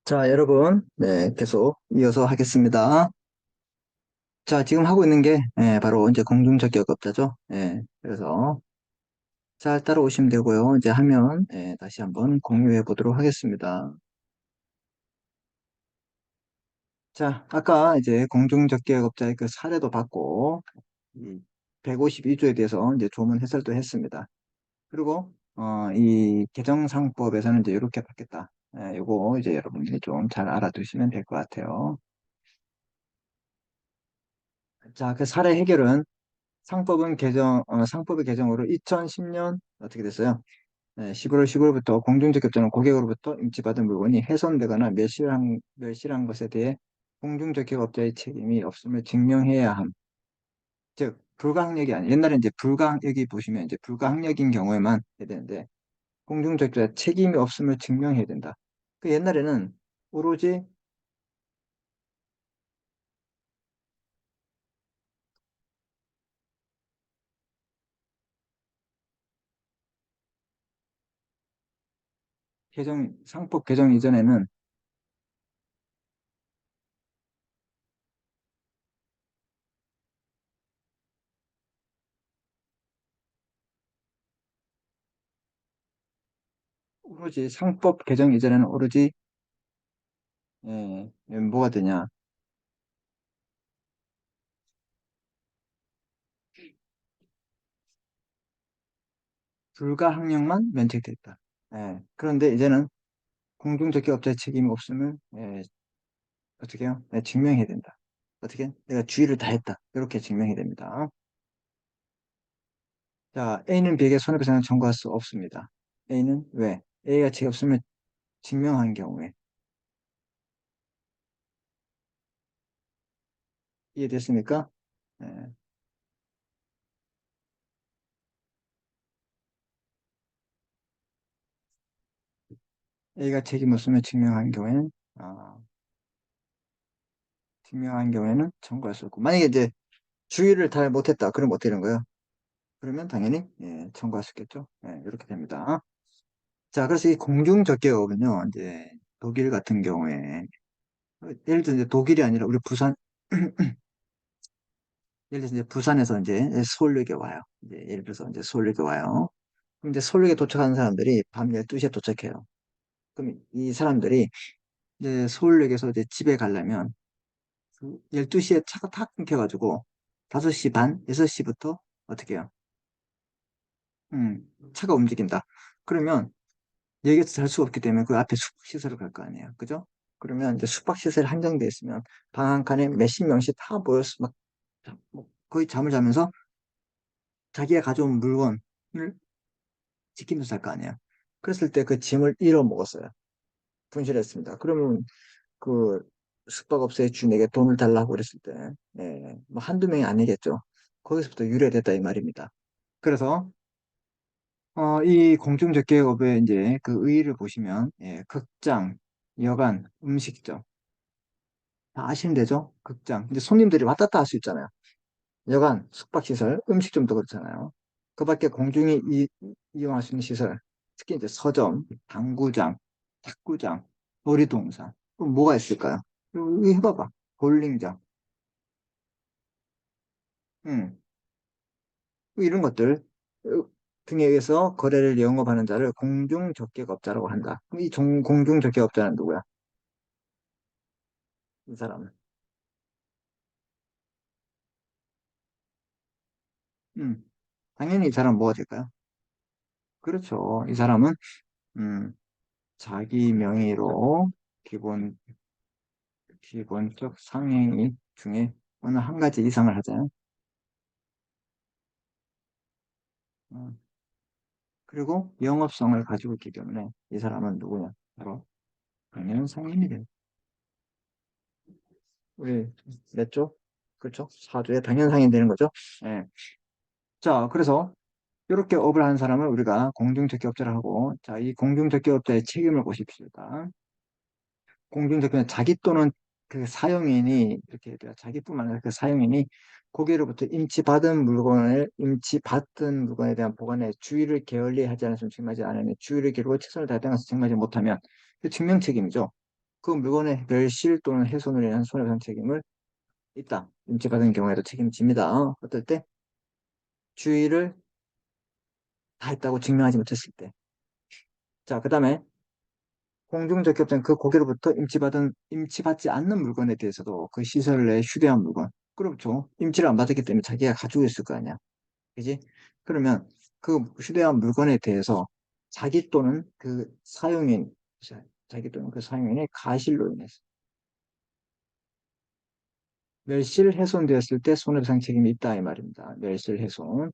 자, 여러분, 네, 계속 이어서 하겠습니다. 자, 지금 하고 있는 게, 바로 이제 공중적격업자죠. 그래서 잘 따라오시면 되고요. 이제 하면, 다시 한번 공유해 보도록 하겠습니다. 자, 아까 이제 공중적격업자의 그 사례도 봤고, 이 152조에 대해서 이제 조문 해설도 했습니다. 그리고, 이 개정상법에서는 이제 이렇게 받겠다. 요거 이제 여러분들이 좀 잘 알아두시면 될 것 같아요. 자, 그 사례 해결은 상법의 개정으로 2010년 어떻게 됐어요? 11월 15일부터 공중적격자는 고객으로부터 임치받은 물건이 훼손되거나 멸실한 것에 대해 공중적격업자의 책임이 없음을 증명해야 함. 즉, 불가항력이 아니, 옛날에 이제 불가항력이 보시면 이제 불가항력인 경우에만 해야 되는데, 공중적격자 책임이 없음을 증명해야 된다. 그 옛날에는 오로지 상법 개정 이전에는 상법 개정 이전에는 오로지, 뭐가 되냐. 불가항력만 면책됐다. 그런데 이제는 공중적격업자의 책임이 없음을 어떻게 해요? 증명해야 된다. 어떻게? 내가 주의를 다했다. 이렇게 증명해야 됩니다. 자, A는 B에게 손해배상을 청구할 수 없습니다. A는 왜? A가 책임 없음을 증명한 경우에 이해됐습니까? 예, A가 책임 없음을 증명한 경우에는 청구할 수 없고 만약에 이제 주의를 잘 못했다. 그럼 어떻게 되는 거예요? 그러면 당연히 청구할 수 있겠죠. 이렇게 됩니다. 자, 그래서 이 공중적격업은요, 이제 독일 같은 경우에 예를 들어 이제 독일이 아니라 우리 부산 예를 들어서 이제 부산에서 이제 서울역에 와요. 이제 예를 들어서 이제 서울역에 와요. 그럼 이제 서울역에 도착하는 사람들이 밤 12시에 도착해요. 그럼 이 사람들이 이제 서울역에서 이제 집에 가려면 12시에 차가 탁 끊겨가지고 5시 반, 6시부터 어떻게 해요? 차가 움직인다. 그러면 여기서 잘 수가 없기 때문에 그 앞에 숙박시설을 갈 거 아니에요. 그죠? 그러면 이제 숙박시설이 한정돼 있으면 방 한 칸에 몇십 명씩 다 모여서 막 뭐 거의 잠을 자면서 자기가 가져온 물건을 지키면서 살 거 아니에요. 그랬을 때 그 짐을 잃어 먹었어요. 분실했습니다. 그러면 그 숙박업소의 주인에게 돈을 달라고 그랬을 때, 뭐 한두 명이 아니겠죠. 거기서부터 유래됐다 이 말입니다. 그래서 이 공중적계업의 이제 그 의의를 보시면 극장, 여관, 음식점 다 아시면 되죠? 극장. 이제 손님들이 왔다 갔다 할 수 있잖아요. 여관, 숙박시설, 음식점도 그렇잖아요. 그 밖에 공중이 이용할 수 있는 시설, 특히 이제 서점, 당구장, 탁구장, 놀이동산, 그럼 뭐가 있을까요? 이거 해봐봐. 볼링장, 음, 뭐 이런 것들 등에 의해서 거래를 영업하는 자를 공중적객업자라고 한다. 그럼 이 공중적객업자는 누구야? 이 사람은. 음, 당연히 이 사람 뭐가 될까요? 그렇죠. 이 사람은 음, 자기 명의로 기본 기본적 상행위 중에 어느 한 가지 이상을 하잖아요. 어, 그리고 영업성을 가지고 있기 때문에 이 사람은 누구냐? 바로 당연 상인이 돼요. 우리 몇 조? 그렇죠? 4조의 당연 상인 되는 거죠. 예. 자, 그래서 이렇게 업을 하는 사람을 우리가 공중적격자를 하고, 자, 이 공중적격자의 책임을 보십시다. 공중적격자 자기 또는 그 사용인이 이렇게 돼요. 자기뿐만 아니라 그 사용인이 고객으로부터 임치받은 물건에 대한 보관에 주의를 게을리 하지 않았으면 책임하지 않으면 주의를 기울이고 최선을 다해 당해서 책임하지 못하면 그 증명 책임이죠. 그 물건의 멸실 또는 훼손을 인한 손해배상 책임을 있다. 인지받은 경우에도 책임집니다. 어떨 때? 주의를 다 했다고 증명하지 못했을 때. 자, 그 다음에 공중적격자는 그 고객으로부터 임치받지 않는 물건에 대해서도 그 시설 내에 휴대한 물건. 그렇죠. 임치를 안 받았기 때문에 자기가 가지고 있을 거 아니야. 그지? 그러면 그 휴대한 물건에 대해서 자기 또는 그 사용인, 자기 또는 그 사용인의 가실로 인해서 멸실 훼손되었을 때 손해배상 책임이 있다 이 말입니다. 멸실 훼손.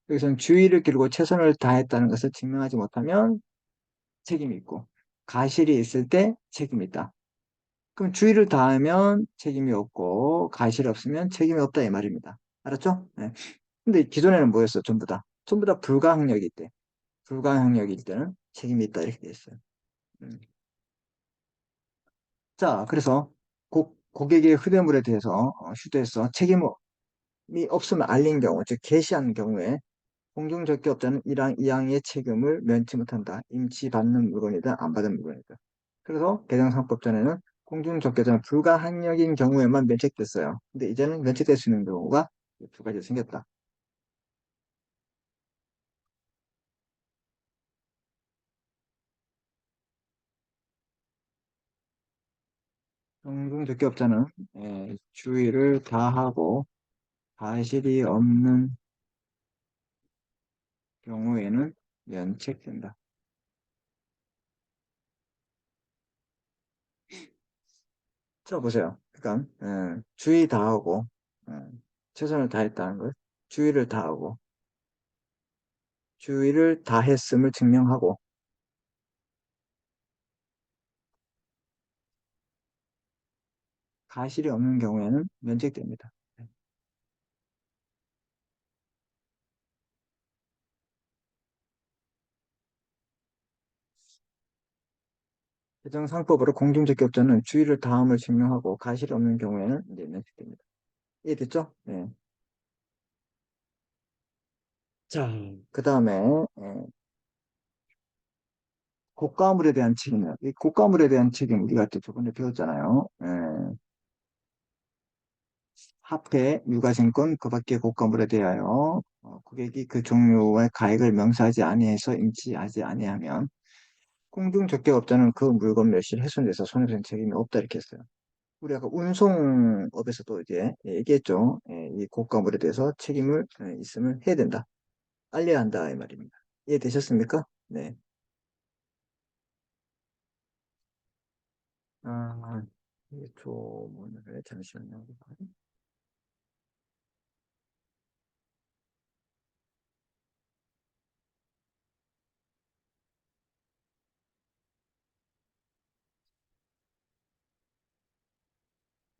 여기서는 주의를 기울이고 최선을 다했다는 것을 증명하지 못하면 책임이 있고 가실이 있을 때 책임이 있다. 그럼 주의를 다하면 책임이 없고 가실이 없으면 책임이 없다 이 말입니다. 알았죠? 네. 근데 기존에는 뭐였어? 전부 다. 전부 다 불가항력일 때. 불가항력일 때는 책임이 있다 이렇게 돼 있어요. 음. 자, 그래서 고객의 휴대물에 대해서 휴대해서 책임이 없음을 알린 경우, 즉 게시한 경우에 공중적격자는 1항, 2항의 책임을 면치 못한다. 임치받는 물건이든 안 받은 물건이든. 그래서 개정상법전에는 공중적격자는 불가항력인 경우에만 면책됐어요. 근데 이제는 면책될 수 있는 경우가 두 가지 생겼다. 공중적격자는 주의를 다하고 과실이 없는 경우에는 면책된다. 자, 보세요. 그러니까 주의 다하고 예, 최선을 다했다는 걸 주의를 다하고 주의를 다했음을 증명하고 가실이 없는 경우에는 면책됩니다. 개정상법으로 공중적격자는 주의를 다함을 증명하고 가실이 없는 경우에는 이제 면책됩니다. 이해됐죠? 네. 자, 그 다음에 고가물에 대한 책임이요. 이 고가물에 대한 책임 우리가 또 저번에 배웠잖아요. 화폐, 유가증권, 그 밖의 고가물에 대하여 고객이 그 종류의 가액을 명시하지 아니해서 인지하지 아니하면 공중적격업자는 그 물건 멸실 훼손돼서 손해배상 책임이 없다 이렇게 했어요. 우리 아까 운송업에서도 이제 얘기했죠. 이 고가물에 대해서 책임을 있음을 해야 된다. 알려야 한다 이 말입니다. 이해되셨습니까? 네. 아, 이 조문을 잠시만요.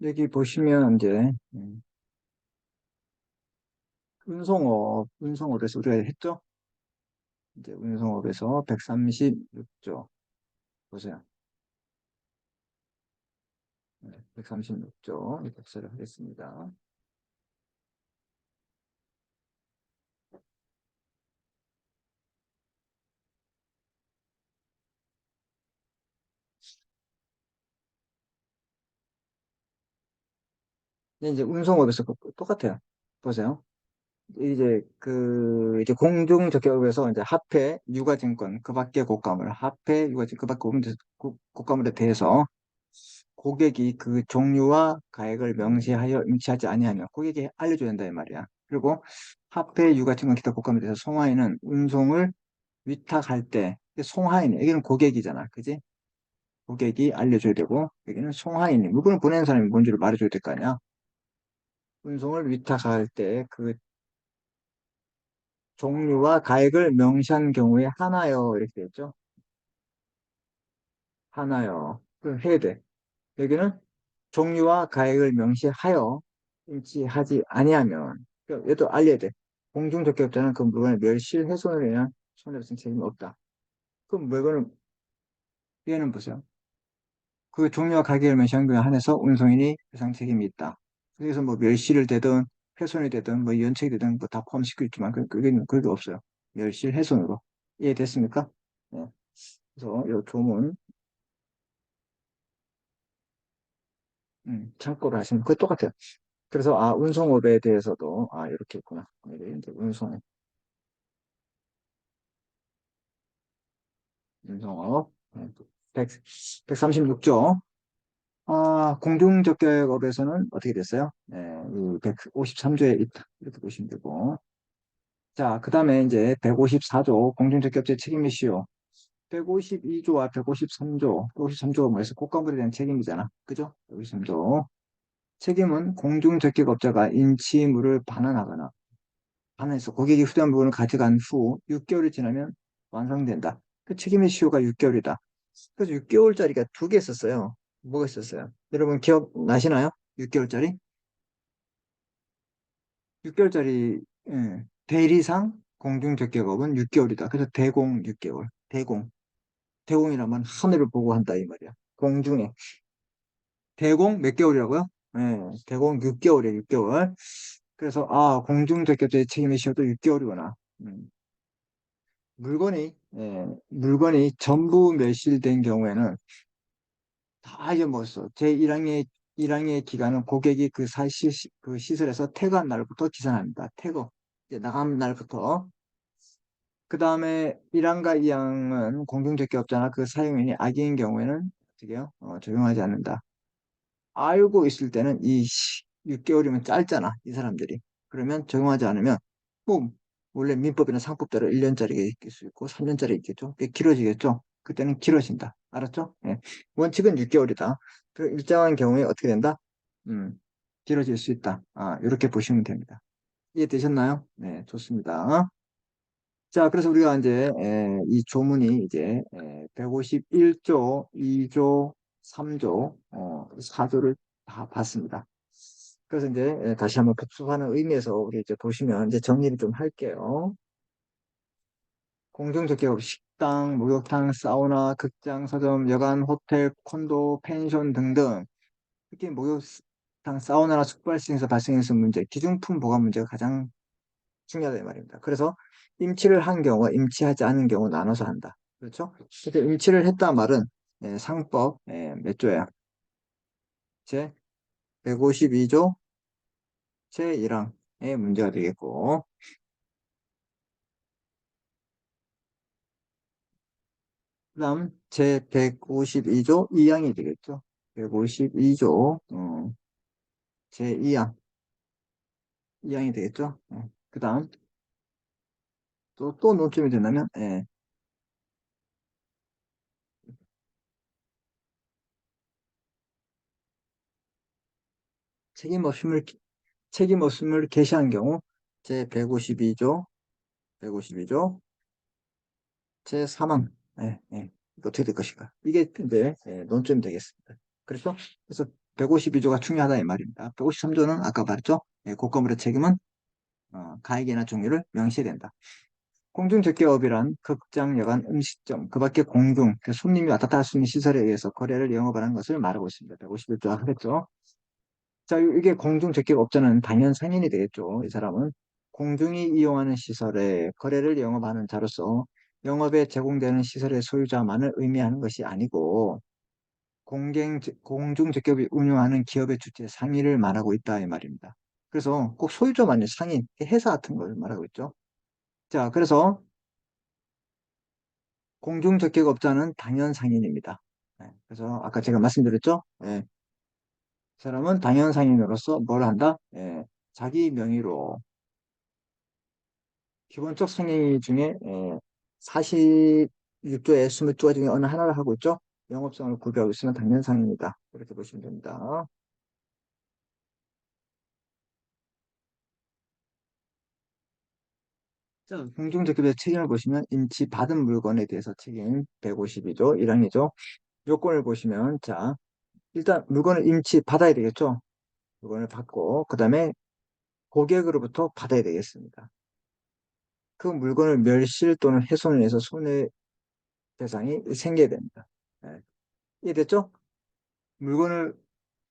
여기 보시면 이제 운송업에서 우리가 했죠? 이제 운송업에서 136조 보세요. 136조 복사를 하겠습니다. 근데 이제 운송업에서 똑같아요. 보세요. 이제 공중적격에서 이제 화폐, 유가증권, 그 밖의 고가물, 화폐, 유가증권, 그 밖의 고가물에 대해서 고객이 그 종류와 가액을 명시하여 임치하지 아니하면 고객이 알려줘야 된다 이 말이야. 그리고 화폐, 유가증권, 기타 고가물에 대해서 송화인은 운송을 위탁할 때 송화인, 여기는 고객이잖아, 그지? 고객이 알려줘야 되고 여기는 송화인이 물건을 보내는 사람이 뭔지를 말해줘야 될 거 아니야. 운송을 위탁할 때 그 종류와 가액을 명시한 경우에 하나요 이렇게 돼 있죠. 하나요. 그 해야 돼. 여기는 종류와 가액을 명시하여 인지하지 아니하면 얘도 알려야 돼. 공중적격자는 그 물건의 멸실 훼손을 인한 손해배상 책임이 없다. 그럼 물건을 얘는 보세요. 그 종류와 가격을 명시한 거에 한해서 운송인이 배상 책임이 있다. 그래서 뭐 멸실을 되든 훼손이 되든 뭐 연책이 되든 뭐 다 포함시켜 있지만 그게 없어요. 멸실 훼손으로. 이해됐습니까? 네. 그래서 이 조문 창고를 하시면 그거 똑같아요. 그래서 운송업에 대해서도 이렇게 있구나. 이게 이제 운송업 100, 136조. 공중적격업에서는 어떻게 됐어요? 네, 이 153조에 있다. 이렇게 보시면 되고. 자, 그 다음에 이제 154조 공중적격죄 책임 이슈. 152조와 153조, 153조가 뭐였어? 국가물에 대한 책임이잖아. 그죠? 153조. 책임은 공중적격업자가 인치물을 반환하거나 반환해서 고객이 후대한 부분을 가져간 후 6개월이 지나면 완성된다. 그 책임의 시효가 6개월이다. 그래서 6개월짜리가 두 개 있었어요. 뭐가 있었어요? 여러분 기억나시나요? 6개월짜리? 6개월짜리 대리상 공중적격업은 6개월이다. 그래서 대공 6개월. 대공. 대공이라면 하늘을 보고 한다 이 말이야. 공중에. 대공 몇 개월이라고요? 대공 6개월이에요. 6개월. 그래서 공중적격자의 책임의 시효도 6개월이구나. 물건이 전부 멸실된 경우에는 다 잊어먹었어. 제1항의 기간은 고객이 그 시설에서 퇴거한 날부터 기산합니다. 퇴거. 이제 나간 날부터. 그 다음에 1항과 2항은 공중적격업자나 그 사용인이 악의인 경우에는 어떻게 해요? 적용하지 않는다. 알고 있을 때는 6개월이면 짧잖아, 이 사람들이. 그러면 적용하지 않으면, 뭐, 원래 민법이나 상법대로 1년짜리가 있을 수 있고, 3년짜리 있겠죠? 그게 길어지겠죠? 그때는 길어진다. 알았죠? 예. 원칙은 6개월이다. 그 일정한 경우에 어떻게 된다? 음, 길어질 수 있다. 이렇게 보시면 됩니다. 이해되셨나요? 네, 좋습니다. 자, 그래서 우리가 이제 이 조문이 이제 151조, 2조, 3조, 4조를 다 봤습니다. 그래서 이제 다시 한번 복습하는 의미에서 우리 이제 보시면 이제 정리를 좀 할게요. 공중적격 식당, 목욕탕, 사우나, 극장, 서점, 여관, 호텔, 콘도, 펜션 등등 특히 목욕탕, 사우나나 숙박시에서 발생해서 문제, 기중품 보관 문제가 가장 중요하다 이 말입니다. 그래서 임치를 한 경우와 임치하지 않은 경우 나눠서 한다. 그렇죠? 그래서 임치를 했다 말은 상법 몇 조야? 제 152조 제1항의 문제가 되겠고 그 다음 제 152조 2항이 되겠죠. 152조 제2항 2항이 되겠죠. 그 다음 또 논점이 된다면 책임 없음을 책임 없음을 개시한 경우 제 152조 152조 제3항 이거 어떻게 될 것인가 이게 이제 논점이 되겠습니다. 그래서 152조가 중요하다 이 말입니다. 153조는 아까 말했죠. 고가물의 책임은 가액이나 종류를 명시해야 된다. 공중적격업이란 극장, 여관, 음식점, 그 밖에 공중, 그 손님이 왔다 갔다 할 수 있는 시설에 의해서 거래를 영업하는 것을 말하고 있습니다. 151조가 하겠죠. 자, 이게 공중적격업자는 당연 상인이 되겠죠. 이 사람은 공중이 이용하는 시설에 거래를 영업하는 자로서 영업에 제공되는 시설의 소유자만을 의미하는 것이 아니고 공중적격이 운영하는 기업의 주체 상인을 말하고 있다 이 말입니다. 그래서 꼭 소유자만이 상인, 회사 같은 걸 말하고 있죠. 자, 그래서 공중적격업자는 당연 상인입니다. 그래서 아까 제가 말씀드렸죠. 사람은 당연 상인으로서 뭘 한다? 자기 명의로 기본적 상행위 중에 46조에 20조가 중에 어느 하나를 하고 있죠. 영업성을 구비하고 있으면 당연 상인이다. 이렇게 보시면 됩니다. 자, 공중적급의 책임을 보시면 임치 받은 물건에 대해서 책임 152조 1항이죠. 요건을 보시면 자 일단 물건을 임치 받아야 되겠죠. 물건을 받고 그 다음에 고객으로부터 받아야 되겠습니다. 그 물건을 멸실 또는 훼손을 해서 손해배상이 생겨야 됩니다. 네. 이해됐죠? 물건을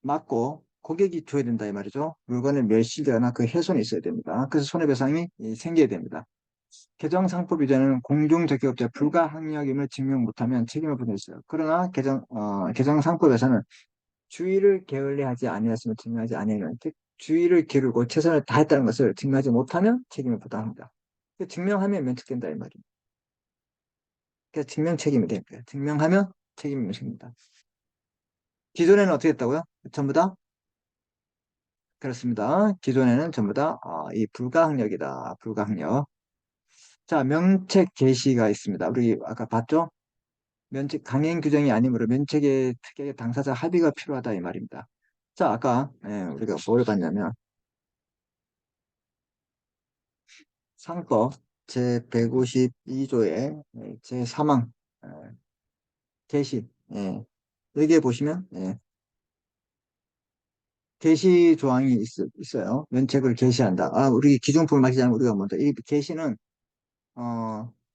맞고 고객이 줘야 된다 이 말이죠. 물건을 멸실되거나 그 훼손이 있어야 됩니다. 그래서 손해배상이 생겨야 됩니다. 개정상법 이전에는 공중적격업자 불가항력임을 증명 못하면 책임을 부담했어요. 그러나 개정상법에서는 주의를 게을리하지 아니했으면 증명하지 아니하면, 즉 주의를 기울이고 최선을 다했다는 것을 증명하지 못하면 책임을 부담합니다. 증명하면 면책된다 이 말입니다. 그러니까 증명 책임이 됩니다. 증명하면 책임이 면책입니다. 기존에는 어떻게 했다고요? 전부 다 그렇습니다. 기존에는 전부 다 이 불가항력이다. 불가항력. 자, 명책 개시가 있습니다. 우리 아까 봤죠? 면책 강행 규정이 아니므로 면책의 특약의 당사자 합의가 필요하다 이 말입니다. 자, 아까 우리가 뭘 봤냐면 상법 제152조의 제3항 개시. 여기에 보시면 개시 조항이 있어요. 면책을 개시한다. 우리 기준품을 맡기자면 우리가 먼저 이 개시는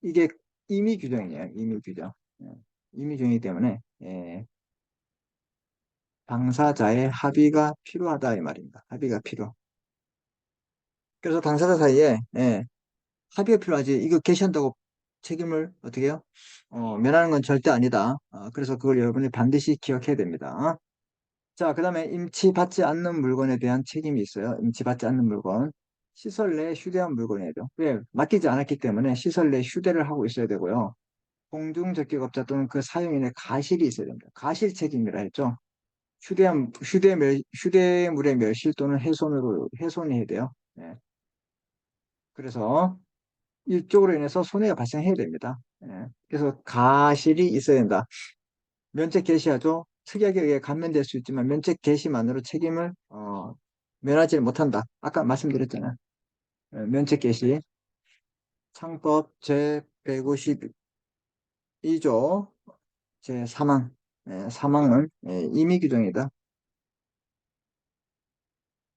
이게 임의 규정이에요. 임의 규정. 임의 규정이기 때문에 당사자의 합의가 필요하다 이 말입니다. 합의가 필요. 그래서 당사자 사이에 합의가 필요하지. 이거 개시한다고 책임을 어떻게 해요? 면하는 건 절대 아니다. 그래서 그걸 여러분이 반드시 기억해야 됩니다. 자, 그 다음에 임치받지 않는 물건에 대한 책임이 있어요. 임치받지 않는 물건. 시설 내 휴대한 물건이에요. 왜? 맡기지 않았기 때문에 시설 내 휴대를 하고 있어야 되고요. 공중접객업자 또는 그 사용인의 가실이 있어야 됩니다. 가실 책임이라 했죠. 휴대물의 멸실 또는 훼손이 해야 돼요. 네. 그래서 이쪽으로 인해서 손해가 발생해야 됩니다. 그래서 가실이 있어야 된다. 면책 개시하죠. 특약에 의해 감면될 수 있지만 면책 개시만으로 책임을 면하지 못한다. 아까 말씀드렸잖아요. 면책 개시 상법 제152조 제3항 사망은 임의 규정이다.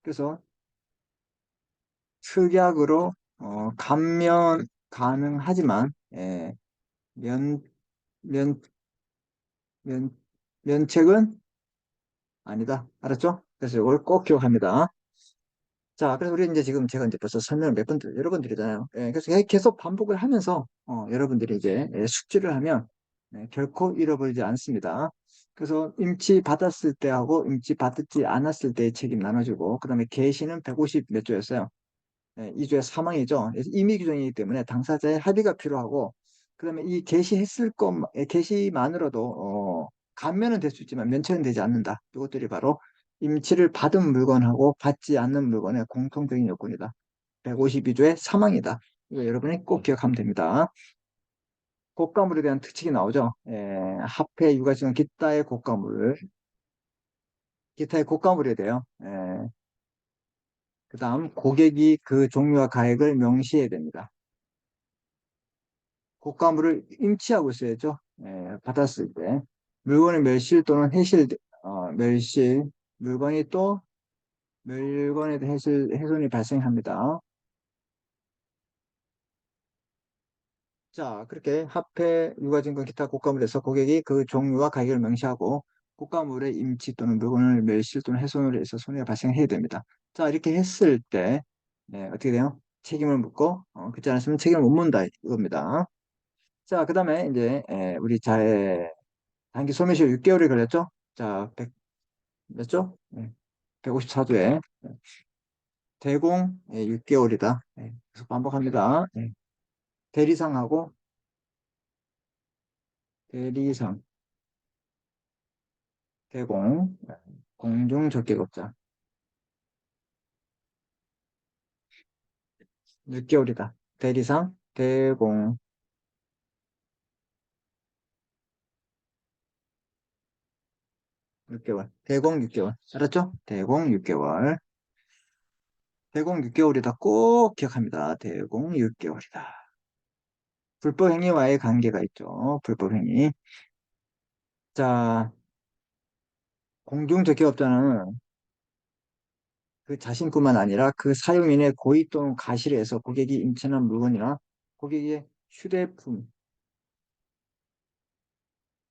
그래서 특약으로 감면 가능하지만 면, 면, 면, 면책은 아니다. 알았죠? 그래서 이걸 꼭 기억합니다. 자, 그래서 우리 이제 지금 제가 이제 벌써 설명을 몇 번, 여러 번 드리잖아요. 그래서 계속 반복을 하면서, 여러분들이 이제 숙지를 하면 결코 잃어버리지 않습니다. 그래서 임치 받았을 때하고 임치 받지 않았을 때의 책임 나눠주고, 그 다음에 개시는 150 몇 조였어요. 2조의 사망이죠. 그래서 임의 규정이기 때문에 당사자의 합의가 필요하고, 그 다음에 이 개시했을 것, 개시만으로도, 감면은 될 수 있지만 면책은 되지 않는다. 이것들이 바로 임치를 받은 물건하고 받지 않는 물건의 공통적인 요건이다. 152조의 사망이다. 이거 여러분이 꼭 기억하면 됩니다. 곡가물에 대한 특징이 나오죠. 합해, 유가증, 기타의 곡가물에 대해요. 그 다음 고객이 그 종류와 가액을 명시해야 됩니다. 곡가물을 임치하고 있어야죠. 받았을 때. 물건의 멸실 또는 멸실, 물건이 또 물건에 대해 훼손이 발생합니다. 자, 그렇게 화폐, 유가증권, 기타 곡가물에서 고객이 그 종류와 가격을 명시하고 곡가물의 임치 또는 물건을 멸실 또는 훼손으로 해서 손해가 발생해야 됩니다. 자, 이렇게 했을 때 어떻게 돼요? 책임을 묻고 그렇지 않았으면 책임을 못 문다 이겁니다. 자, 그 다음에 이제 우리 단기 소멸시효 6개월이 걸렸죠? 자, 100, 몇 조? 154조에 대공 6개월이다. 계속 반복합니다. 대리상하고 대리상, 대공, 공중적격업자 6개월이다. 대리상, 대공 6개월, 대공 6개월. 알았죠? 대공 6개월. 대공 6개월이다. 꼭 기억합니다. 대공 6개월이다. 불법행위와의 관계가 있죠. 불법행위. 자, 공중적격업자는 그 자신뿐만 아니라 그 사용인의 고의 또는 가실에 서 고객이 임차한 물건이나 고객의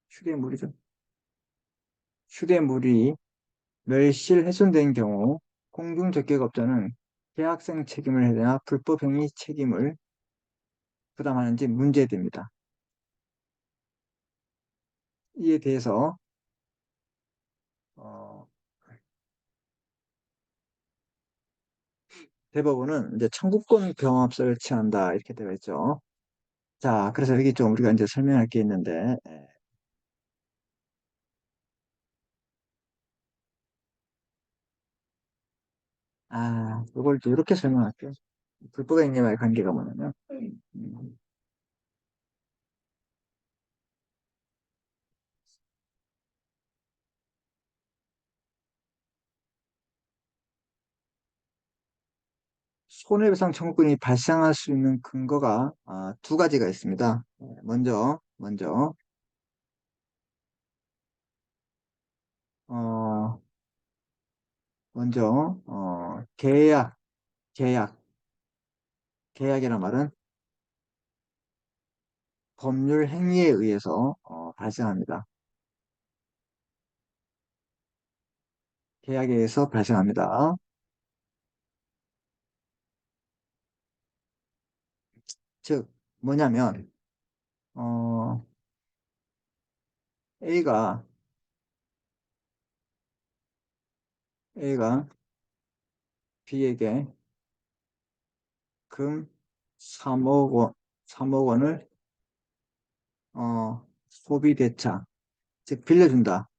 휴대물이죠. 휴대물이 멸실 훼손된 경우 공중적격업자는 계약상 책임을 해야 되나 불법행위 책임을 부담하는지 문제됩니다. 이에 대해서 대법원은 이제 청구권 경합서를 취한다 이렇게 되어 있죠. 자, 그래서 여기 좀 우리가 이제 설명할 게 있는데, 이걸 또 이렇게 설명할게요. 불법행위와의 관계가 뭐냐면, 음, 손해배상 청구권이 발생할 수 있는 근거가 두 가지가 있습니다. 어, 계약, 계약, 계약이란 말은 법률 행위에 의해서 발생합니다. 계약에 의해서 발생합니다. 즉, 뭐냐면, 어, A가, A가 B에게 금 3억 원, 3억 원을, 소비대차, 즉, 빌려준다.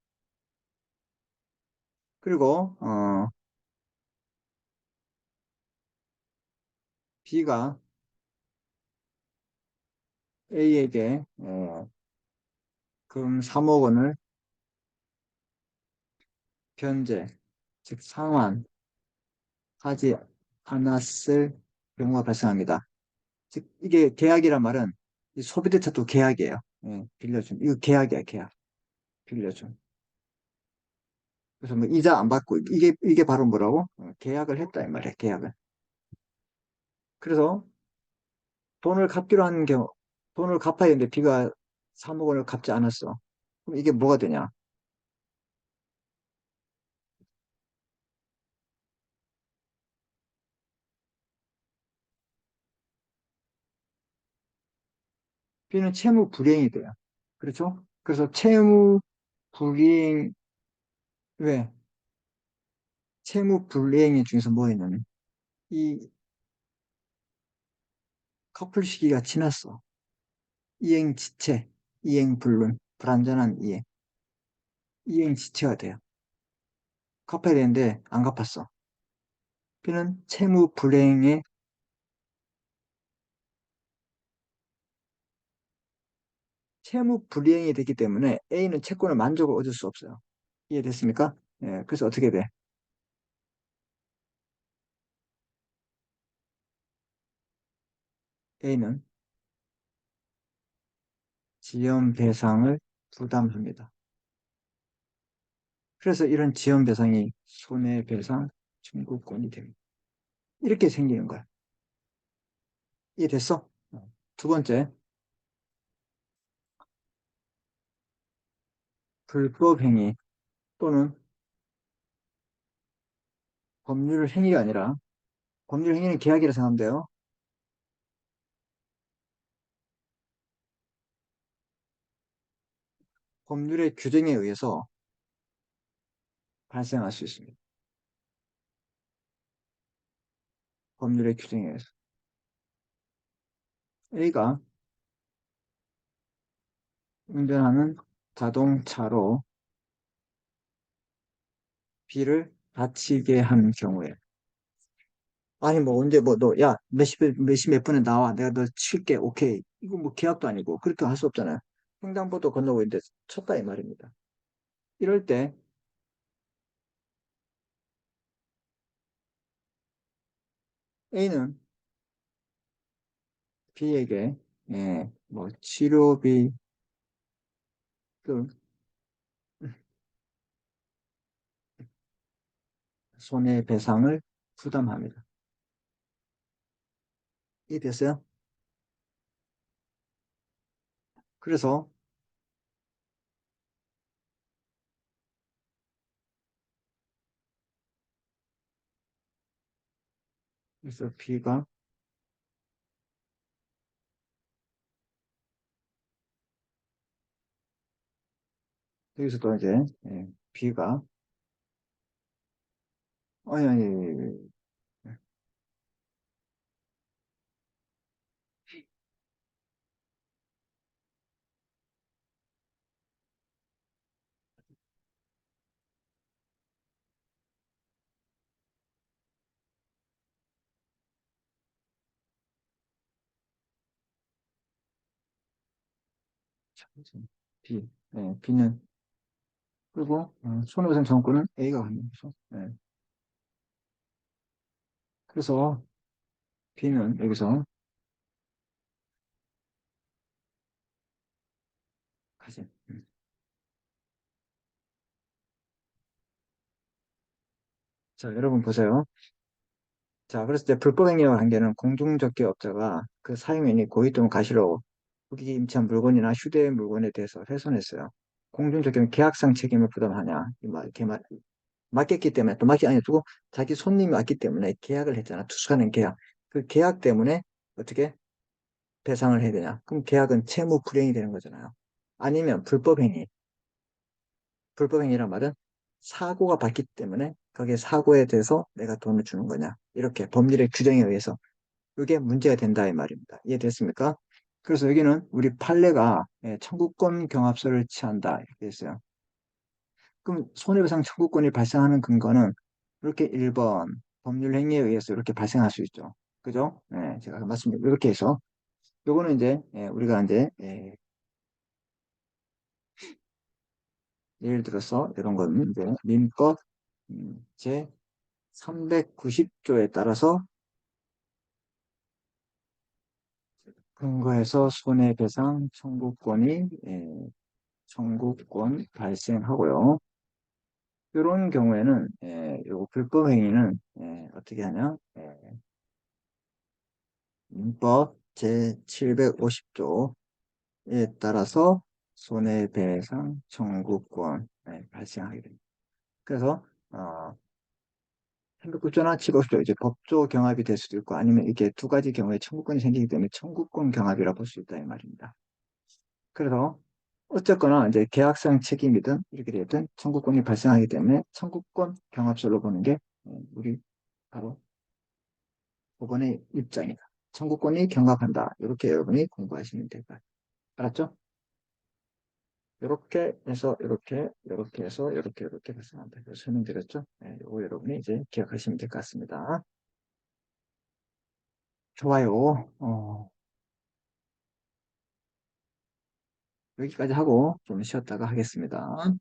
그리고, B가 A에게, 금 3억 원을 변제, 즉, 상환하지 않았을 경우가 발생합니다. 즉, 이게 계약이란 말은, 이 소비대차도 계약이에요. 빌려준. 이거 계약이야, 계약. 빌려준. 그래서 뭐 이자 안 받고 이게 바로 뭐라고? 계약을 했다 이 말이야. 계약을. 그래서 돈을 갚기로 한 경우 돈을 갚아야 되는데 B가 3억 원을 갚지 않았어. 그럼 이게 뭐가 되냐? B는 채무 불이행이 돼요. 그렇죠? 그래서 채무 불이행 왜? 채무 불이행 중에서 뭐 있냐면 이 커플 시기가 지났어. 이행 지체, 이행 불능, 불완전한 이행 지체가 돼요. 갚아야 되는데 안 갚았어. B는 채무 불이행에 채무 불이행이 되기 때문에 A는 채권을 만족을 얻을 수 없어요. 이해됐습니까? 예, 그래서 어떻게 돼? A는 지연 배상을 부담합니다. 그래서 이런 지연 배상이 손해배상 청구권이 됩니다. 이렇게 생기는 거야. 이해됐어? 두 번째, 불법행위 또는 법률 행위가 아니라 법률 행위는 계약이라 생각하면 돼요. 법률의 규정에 의해서 발생할 수 있습니다. 법률의 규정에 의해서. A가 운전하는 자동차로 B를 다치게 한 경우에 아니 뭐 언제 뭐 너 야 몇시 몇 분에 나와 내가 너 칠게 오케이 이거 뭐 계약도 아니고 그렇게 할 수 없잖아요. 횡단보도 건너고 있는데 쳤다 이 말입니다. 이럴 때 A는 B에게 뭐 치료비 등 손해배상을 부담합니다. 이해됐어요? 그래서 B가 여기서 또 이제 B가 아니 B. 네, B는, 그리고, 손해배상 청구권은 A가 갖는 거죠. 네. 그래서 B는 여기서 가진. 자, 여러분 보세요. 자, 그래서 이제 불법행위와 관계는 공중접객업자가 그 사용인이 고의 또는 가시로 국익이 임치한 물건이나 휴대의 물건에 대해서 훼손했어요. 공중접객은 계약상 책임을 부담하냐? 이렇게 맡겼기 때문에, 또 맡기 아니 두고 자기 손님이 왔기 때문에 계약을 했잖아. 투숙하는 계약. 그 계약 때문에 어떻게 배상을 해야 되냐? 그럼 계약은 채무 불이행이 되는 거잖아요. 아니면 불법행위란 말은 사고가 봤기 때문에 거기에 사고에 대해서 내가 돈을 주는 거냐. 이렇게 법률의 규정에 의해서 그게 문제가 된다 이 말입니다. 이해됐습니까? 그래서 여기는 우리 판례가 청구권 경합서를 취한다 이렇게 했어요. 그럼 손해배상 청구권이 발생하는 근거는 이렇게 1번 법률 행위에 의해서 이렇게 발생할 수 있죠. 그죠? 네, 제가 말씀드린 이렇게 해서 요거는 이제 우리가 이제 예를 들어서 이런 거는 이제 민법 제 390조에 따라서 근거해서 손해배상 청구권 발생하고요. 이런 경우에는 요 불법 행위는 어떻게 하냐? 민법 제750조에 따라서 손해배상 청구권 발생하게 됩니다. 그래서 309조나 750조 이제 법조 경합이 될 수도 있고 아니면 이게 두 가지 경우에 청구권이 생기기 때문에 청구권 경합이라 볼 수 있다 이 말입니다. 그래서 어쨌거나 이제 계약상 책임이든 이렇게 되든 청구권이 발생하기 때문에 청구권 경합설로 보는 게 우리 바로 법원의 입장이다. 청구권이 경합한다. 이렇게 여러분이 공부하시면 될 것 같아요. 알았죠? 이렇게 해서 이렇게 해서 이렇게 발생한다. 설명드렸죠? 네, 이거 여러분이 이제 기억하시면 될 것 같습니다. 좋아요. 여기까지 하고 좀 쉬었다가 하겠습니다.